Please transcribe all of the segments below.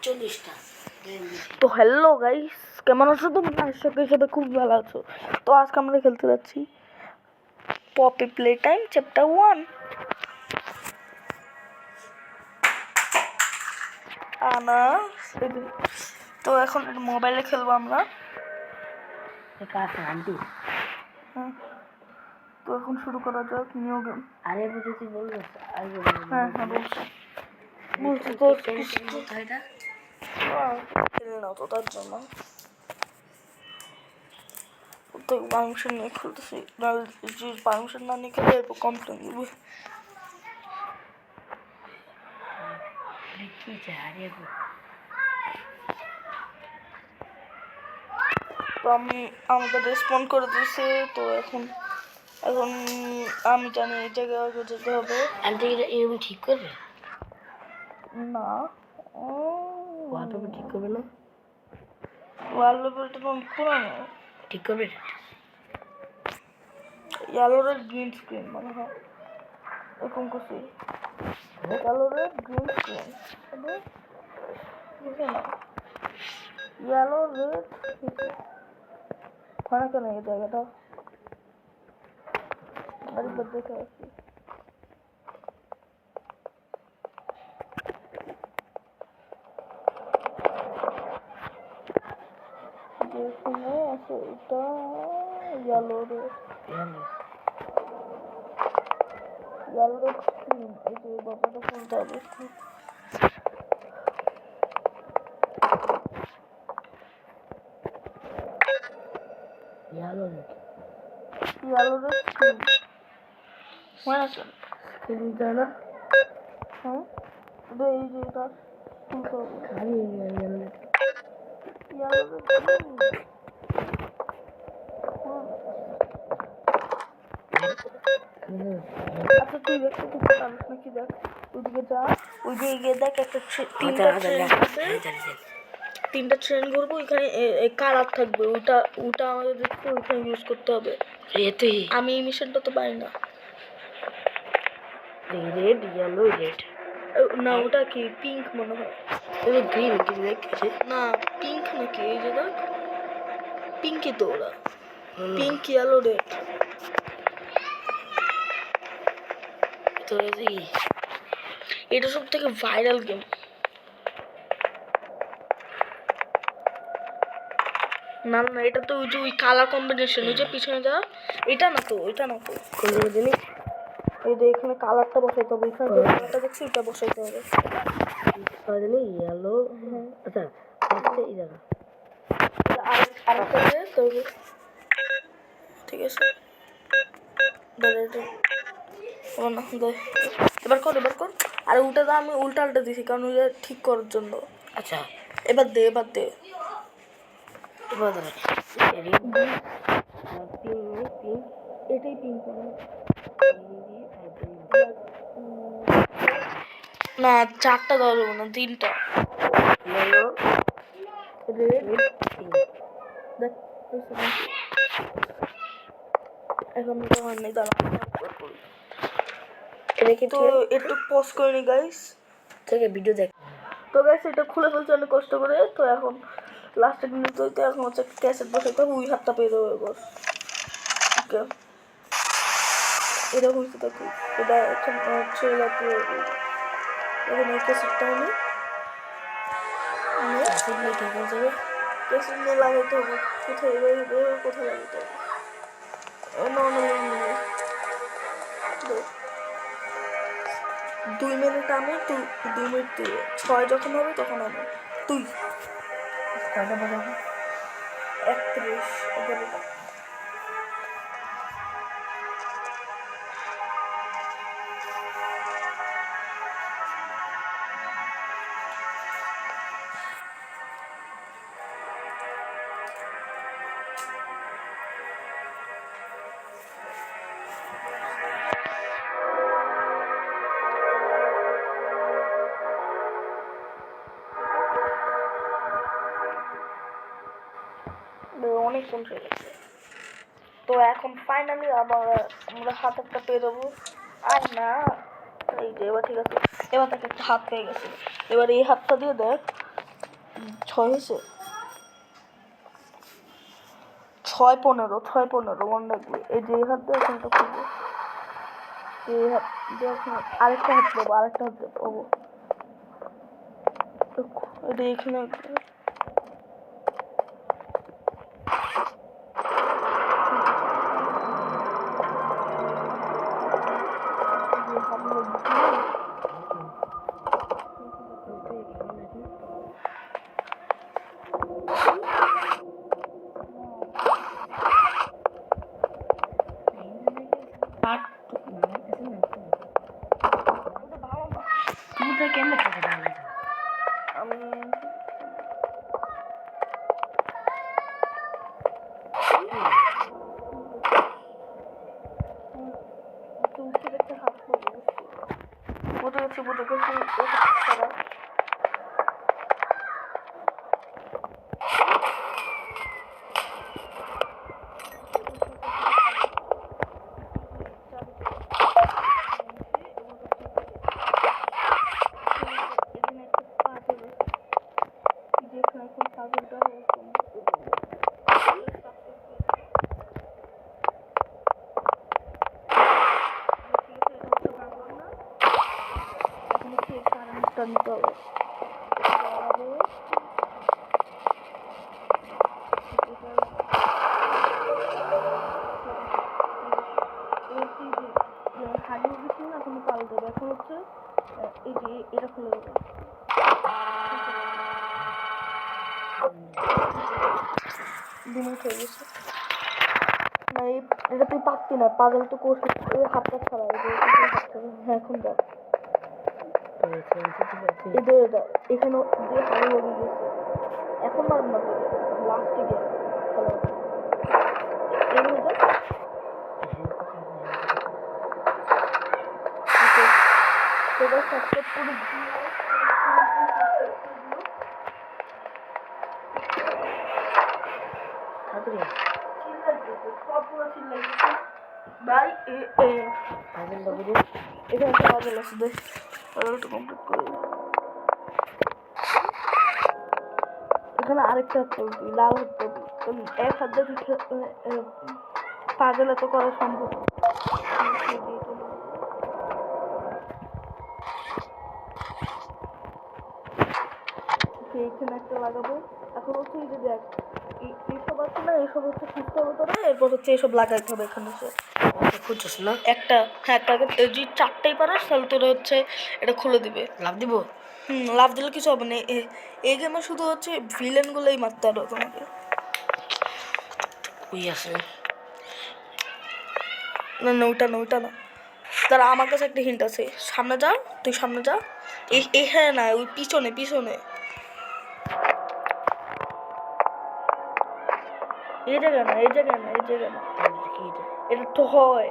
40টা। তো hello guys, কেমন আছো তোমরা? আশা করি সবাই খুব ভালো আছো। তো আজকে আমরা খেলতে যাচ্ছি পপি প্লে টাইম চ্যাপ্টার 1। আনা তো এখন মোবাইলে খেলবো আমরা। হ্যাঁ, তো এখন শুরু করা যাক নিউ গেম। আরে বুঝেছি বলবো। হ্যাঁ হ্যাঁ বলছি তো এটা খেলে নাও তো, তার জন্য তো পারমিশন নিয়ে খেলতেছি। যে পারমিশন না নিয়ে খেলে এরপর কমপ্লেন দিবি। কি চাই তো আমি আমাকে রেসপন্ড করে দিয়েছে। তো এখন এখন আমি জানি এই জায়গায় যেতে হবে। আন্টি এটা এরকম ঠিক করবে না, ওয়ালপেপার ঠিক করবে না? ওয়ালপেপারটা তো পুরানো। ঠিক করবে ইয়ালোর গ্রিন স্ক্রিন মনে হয় এরকম করছি। ইয়ালোর গ্রিন স্ক্রিন বুঝে না, ইয়ালো রেড হয় না কেন এই জায়গাটা? আরেকবার দেখে আসি। যেখানে আছে এটা ইয়ালো রেড স্ক্রিন। এই যে বাবাটা খুলতে হবে। ইয়ালো রেড স্ক্রিন হয় না কেন? স্ক্রিন যায় না। হ্যাঁ, এটা এই যে এটা খুলতে হবে। খালি ইয়ালো রেড আচ্ছা তুই দেখ, তুই পারিস নাকি দেখ। ওইদিকে যা, ওইদিকে গিয়ে দেখ একটা তিনটা ট্রেন ঘুরবো। ওইখানে কালার থাকবে, ওটা ওটা আমাদের দেখতে ওইখানে ইউজ করতে হবে। আমি এই মিশনটা তো পারি না। রেড ইয়েলো রেড না ওটা কি পিঙ্ক মনে হয়। গ্রিন দেখেছি না পিঙ্ক নাকি? এই যে দেখ পিঙ্কই তো ওরা, পিঙ্ক ইয়েলো রেড। তো এটা সব থেকে ভাইরাল গেম। না না এটা তো ওই যে ওই কালার কম্বিনেশন, ওই যে পিছনে যা, এটা না তো, এটা না তো। কোন জিনিস এই যে এখানে কালারটা বসাইতে হবে, এখানে যে কালারটা দেখছি ওটা বসাইতে হবে। ইয়েলো আচ্ছা এই জায়গা আরেকটা দে তো, ঠিক আছে এবার কর এবার কর। আর ওটা তো আমি উল্টা উল্টা দিছি কারণ ওইটা ঠিক করার জন্য। আচ্ছা এবার দে এবার দে। এটাই পিঙ্ক না, চারটা দেওয়া যাবে না, তিনটা। এখন নেই, দাঁড়া তো একটু পজ করে নি গাইস, থেকে ভিডিও দেখ। তো গাইস এটা খুলে ফেলছে অনেক কষ্ট করে। তো এখন লাস্টে মিনিট হইতে এখন হচ্ছে ক্যাসেট বসাইতে হবে। ওই হাতটা পেয়ে দেবো এবার। ওকে এটা হয়েছে দেখো, এটা এখন হচ্ছে যাতে এখন এই ক্যাসেটটা আমি ক্যাসেট নিয়ে লাগাইতে হবে। কোথায় কোথায় লাগাইতে হবে? নর্মালি 2 মিনিট আমি, 2 মিনিট তুই। 6 যখন হবে তখন আমি তুই। কয়টা বাজাবো? 31 11টা। অনেকক্ষণ হয়ে গেছে। তো এখন ফাইনালি আবার আমরা হাত একটা পেয়ে দেবো। আর না এই যে এবার ঠিক আছে, এবার তাকে একটা হাত পেয়ে গেছে। এবার এই হাতটা দিয়ে দেখ 6 হয়েছে 6 15 মনে রাখবে এই যে এই হাত দিয়ে এখন এটা খুলবো এই হাত দিয়ে এখন আরেকটা হাত দেবো এটা এখানে কেমন থাকে আমি উঠে দেখতে হাত বুঝে গেছি নিতে হবে হারিয়ে গেছি না তুমি পাল দেবে এখন হচ্ছে এই যে এটা খুলে দেবে ডিমিট হয়ে গেছে না এটা তুই পারতি না পাগল তো করছিস এই হাতটা ছাড়া হ্যাঁ এখন দেখ এটা এখানে দিয়ে হারিয়ে হয়ে গেছে এখন মার না লাস্টে গিয়ে খেলা এগুলো দেখ সেটা সাবস্ক্রাইব করে ভাই এখানে পাগল আছে দেখ পাগলটা কমপ্লিট করে এখানে আরেকটা চলবি লাল হতে এক হাত দিয়ে পাগল এত করা সম্ভব এইখানে একটা লাগাবো এখন হচ্ছে এই যে দেখ এইসব আছে না এইসব হচ্ছে খুঁজতে হবে তোরা এরপর হচ্ছে এইসব লাগাইতে হবে এখানে খুঁজছিস না একটা হ্যাঁ টার্গেট যদি 4টাই পারিস তাহলে তোরা হচ্ছে এটা খুলে দিবে লাভ দিব লাভ দিলে কিছু হবে না এই গেমে শুধু হচ্ছে ভিলেনগুলোই মারতে হবে তোমাকে ওই আছে না ওটা না তারা আমার কাছে একটা হিন্ট আছে সামনে যা তুই সামনে যা হ্যাঁ না ওই পিছনে এই জায়গা না এটা তো হয়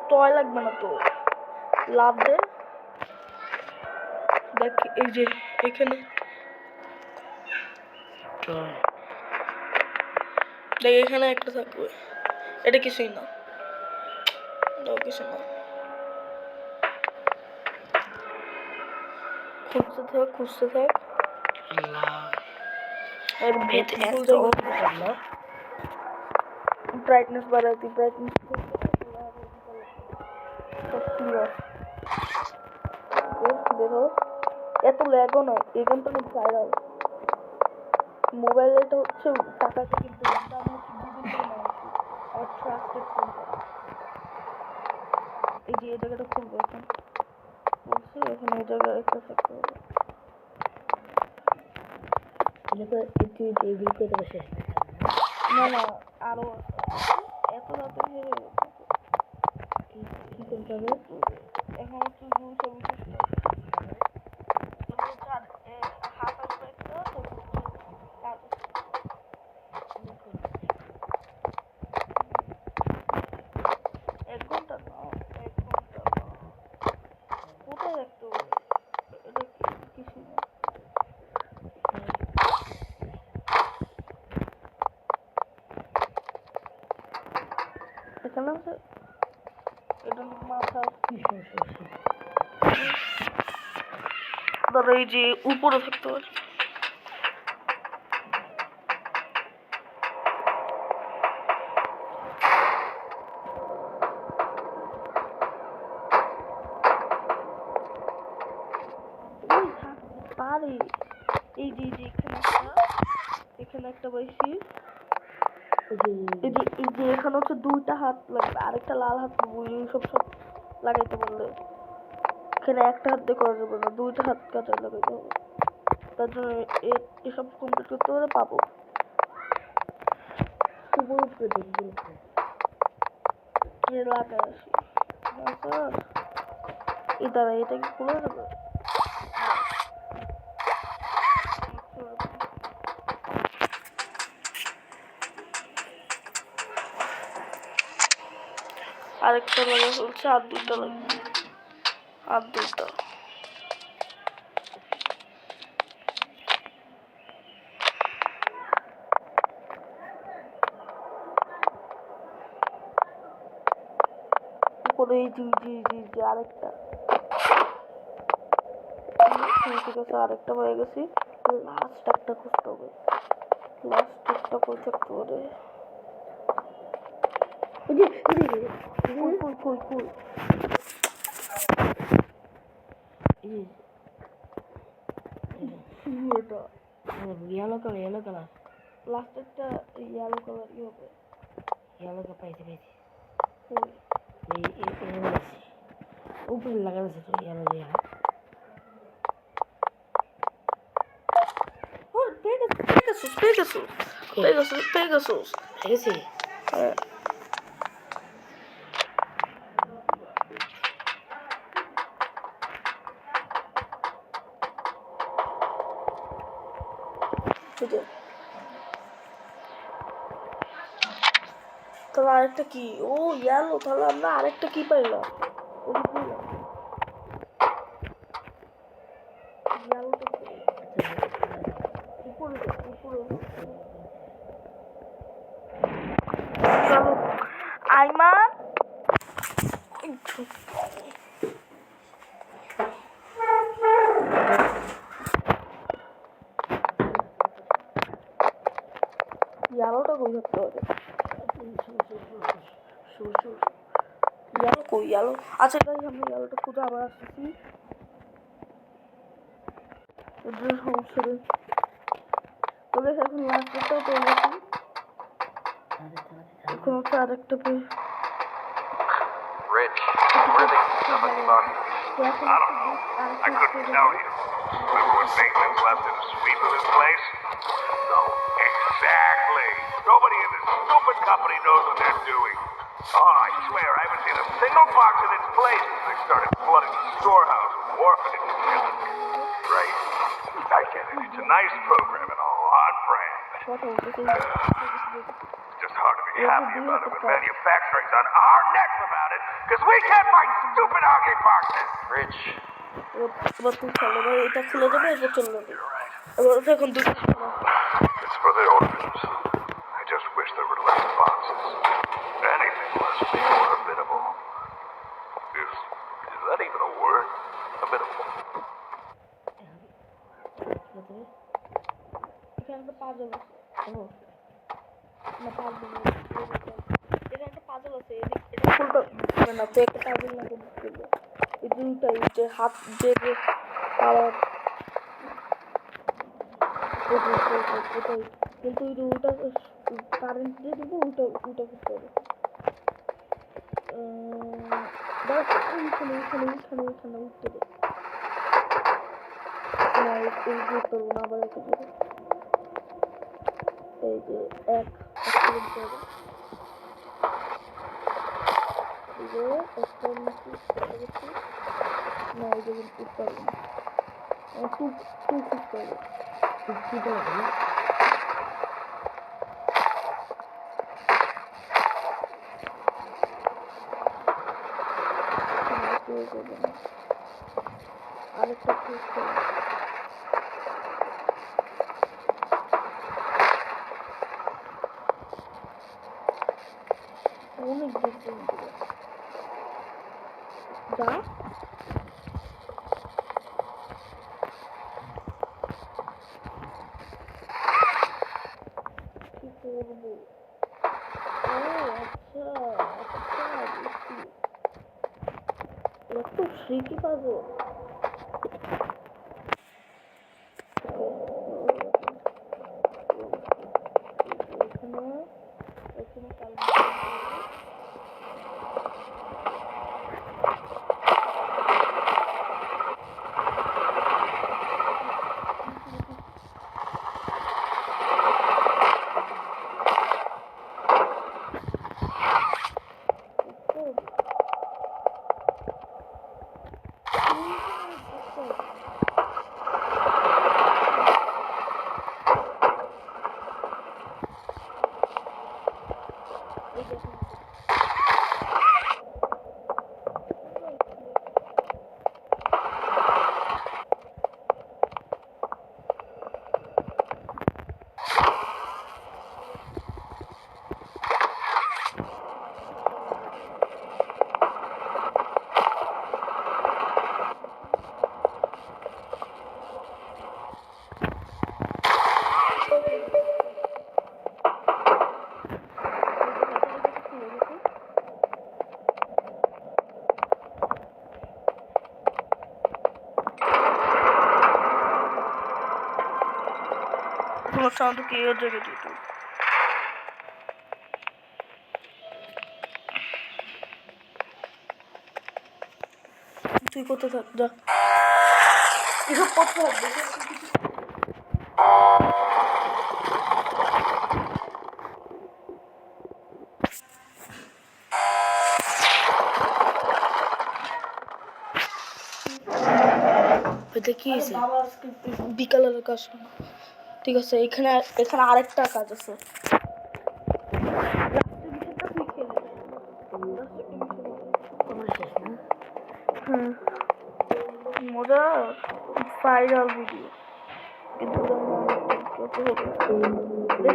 টয় লাগবে না তো লাভ দে দেখ এই যে এখানে দেখ এখানে একটা থাকবে এটা কিছুই না কিছু না খুঁজতে থাক ব্রাইটনেস বাড়াতি ব্রাইটনেস দেখো এত ল্যাগও নয় এই গেমটা অনেক ভাইরাল মোবাইলে এটা হচ্ছে টাকাতে কিন্তু আমার ট্রাস্টেড এই যে এই জায়গাটা খুলবো এখন বলছি এখন এই জায়গায় একটা থাকতে হবে না আরো এত রাতে কি করতে হবে এখন হচ্ছে এখানে আছে এটা মাথা ধরো এই যে উপরে থাকতে পারে পারি। এই যে এখানে একটা পাইছি। এই যে এখানে হচ্ছে দুইটা হাত লাগবে, আরেকটা লাল হাত সব লাগাইতে বললে। এখানে একটা হাত দিয়ে করা যাবে না, দুইটা হাত কাজে লাগাইতে হবে। তার জন্য এসব কমপ্লিট করতে হলে পাবো। লাগাই আসি। এই দ্বারা এটা কি খুলে যাবে? আরেকটা লাগা চলছে, আর দুইটা লাগবে, আর দুইটা। করে জি আরেকটা। ঠিক আছে, আরেকটা হয়ে গেছি। লাস্ট একটা খুঁজতে হবে, লাস্ট একটা কই থাকতে পারে? কই yellow color. লাস্ট একটা ইয়েলো কালারই হবে। Yellow ka paisi. কই? Upar lagana se to yellow dia. Oh, Pegasus. Ese. তাহলে আরেকটা কি? ও ইয়েলো, তাহলে আমরা আরেকটা কি পাইলাম? আইমান ইয়ালোটা কই থাকতে হবে? ইয়ালো কই? ইয়ালো আচ্ছা গাইস, আমরা ইয়ালোটা খুঁজে আবার আসতেছি। সমস্যা নেই। তবে এখন লাস্টটাও পেয়ে গেছি। এখন হচ্ছে আরেকটা পেয়ে। Rich, where they somebody about you? I don't know. I couldn't tell you. Remember when Bateman's left in a sweep of this place? No. Exactly. Nobody in this stupid company knows what they're doing. Oh, I swear, I haven't seen a single box in its place since they started flooding the storehouse with orphanage killings. Right. I get it. It's a nice program and all, on brand. It's just hard to be happy about it when manufacturing's on our necks about it, because we can't find stupid hockey boxes. Rich. এবার তুই চলে যাবে, এটা খুলে যাবে, এবার চলে যাবে। এবার এখন দুটো It's for the orphans. I just wish there were less boxes. Anything less more habitable. Is that even a word? Habitable. এখানে একটা পাজল আছে। না পাজল এখানে একটা পাজল আছে, এটা খুলতে হবে না তো, একটা পাজল না করতে হবে। এই দুইটাই যে হাত যে পাওয়ার ওটাই, কিন্তু ওটা কারেন্ট দিয়ে দেবো, ওটা করতে হবে। এখানে উঠতে দেবে না, এই যে করবো না, আবার একে দেবো। এই যে এক করতে হবে, এই যে একটা না, এই যে উঠতে পারবো না, টু খুঁজতে হবে। Kita lagi. আরেকটা খুঁজতে হবে। অনেক দূর যা কি করবো? ও আচ্ছা, একটু ফ্রিকি পাবো। কোনো সাউন্ড কি এর জায়গায় দিত। তুই কোথায় থাক যা এসব করতে হবে। এটা কি হয়েছে? বাবা আজকে বিকালের কাজ শোনো। ঠিক আছে, এখানে এখানে আরেকটা কাজ আছে। আমার শেষ না? হ্যাঁ, মজা ভাইরাল ভিডিও, কিন্তু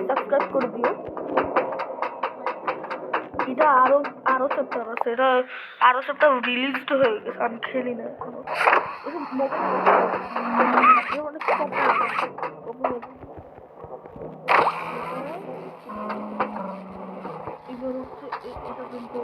সাবস্ক্রাইব করে দিও। এটা আরো আরো চ্যাপ্টার আছে, এটা আরো চ্যাপ্টার রিলিজড হয়ে গেছে, আমি খেলি না এখনো। অনেক এবার হচ্ছে এটা কিন্তু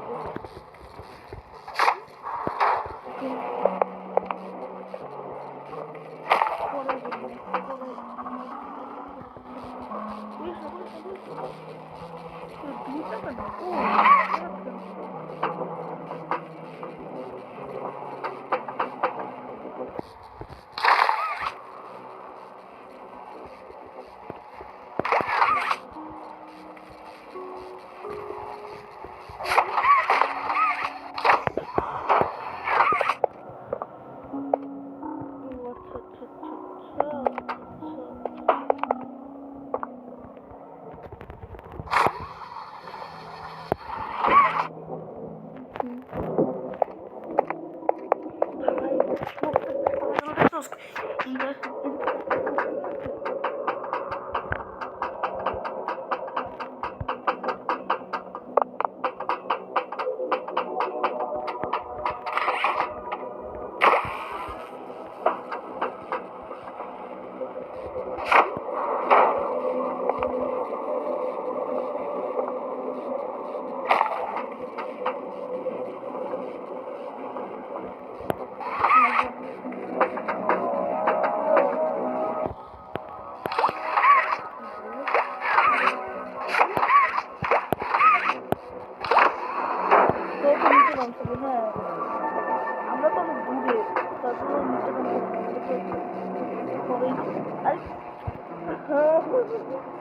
আমরা তো অনেক দূরে, তারপরে নিচে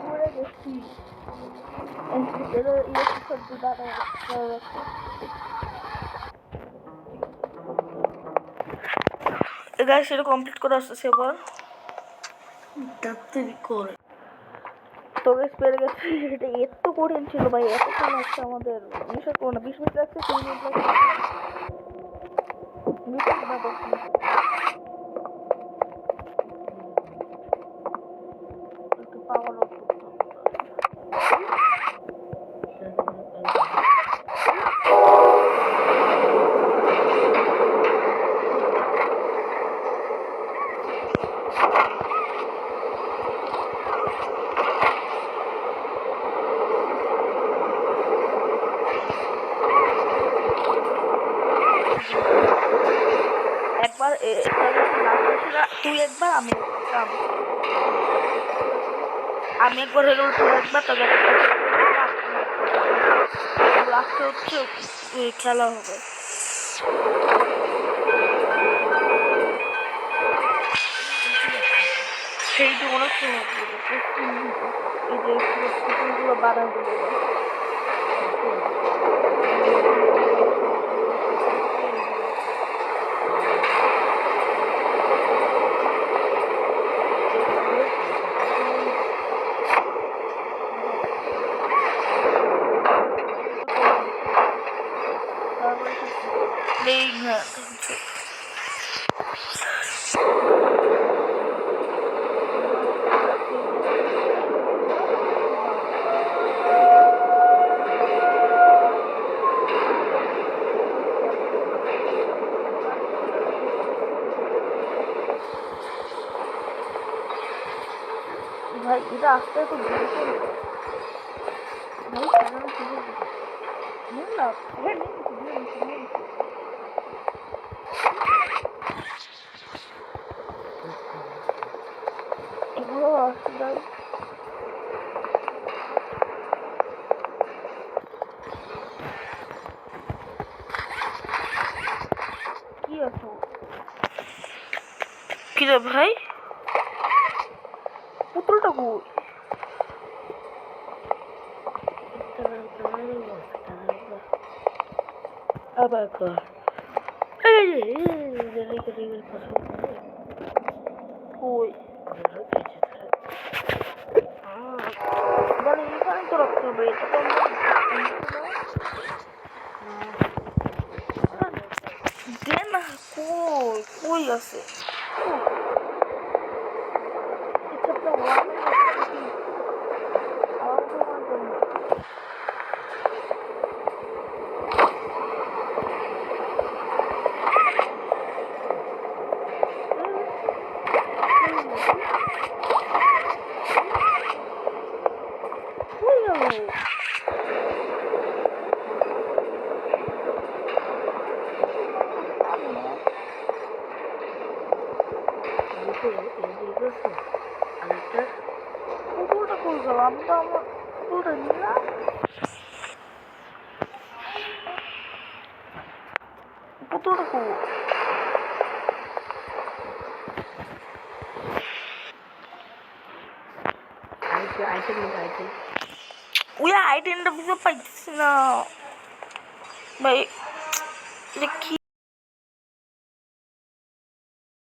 পড়ে গেছি। সেটা কমপ্লিট করে আসতেছে এবার। তাড়াতাড়ি করে। তো বেশ পেরে গেছি। এটা এত কঠিন ছিল ভাই, এতক্ষণ লাগছে আমাদের। বিশ্বাস করো না, 20 মিনিট লাগছে, 3 মিনিট লাগছে। বিশ্বাস না করছি। একটু পাওয়ার অফ করতে হবে। একবার তুই একবার, আমি একবার হয়ে গেল, তুই একবার, তবে লাস্টে হচ্ছে খেলা হবে। সেই যে অনেক সময় এই যে পুতুলগুলো বানায় দিল। ভাই এটা আস্তে তো ভাই এগুলো আসতে কিরে ভাই পুতুলটা কই আবার কর এই রে কই মানে এখানে তো রাখতে হবে এটা তো দে না কই কই আছে এটা তো কই গেল আরেকটা পুতুলটা কই গেল আমি তো আমার পুতুলটা নিলাম পুতুলটা কই আইটেম ওই আইটেমটা বুঝে পাইতেছি না ভাই দেখি